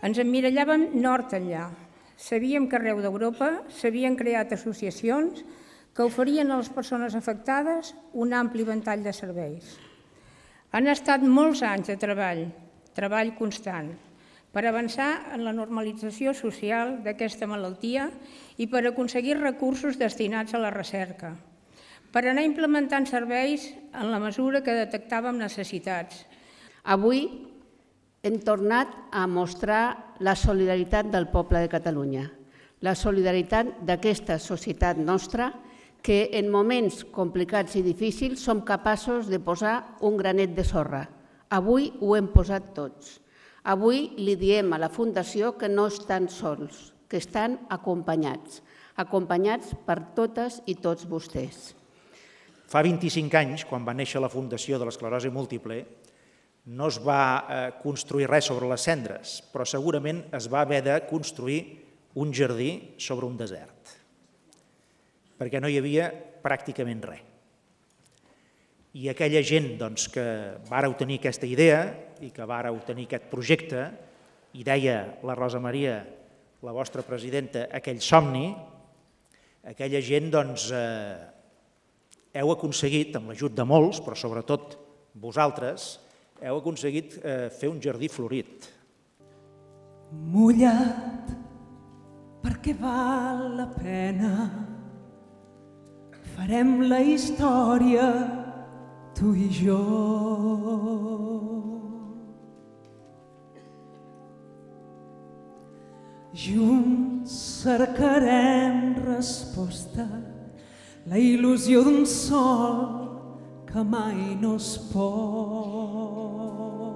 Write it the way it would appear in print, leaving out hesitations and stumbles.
Ens emmirallàvem nord enllà. Sabíem que arreu d'Europa s'havien creat associacions que oferien a les persones afectades un ampli ventall de serveis. Han estat molts anys de treball constant, per avançar en la normalització social d'aquesta malaltia i per aconseguir recursos destinats a la recerca, per anar implementant serveis en la mesura que detectàvem necessitats. Avui hem tornat a mostrar la solidaritat del poble de Catalunya, la solidaritat d'aquesta societat nostra que en moments complicats i difícils som capaços de posar un granet de sorra. Avui ho hem posat tots. Avui li diem a la Fundació que no estan sols, que estan acompanyats per totes i tots vostès. Fa 25 anys, quan va néixer la Fundació de l'Esclerosi Múltiple, no es va construir res sobre les cendres, però segurament es va haver de construir un jardí sobre un desert, perquè no hi havia pràcticament res. I aquella gent que vàreu tenir aquesta idea i que vàreu tenir aquest projecte, i deia la Rosa Maria, la vostra presidenta, aquell somni, aquella gent heu aconseguit, amb l'ajut de molts, però sobretot vosaltres, heu aconseguit fer un jardí florit. Mullat perquè val la pena, farem la història tu i jo. Junts cercarem resposta, la il·lusió d'un sol que mai no es pot.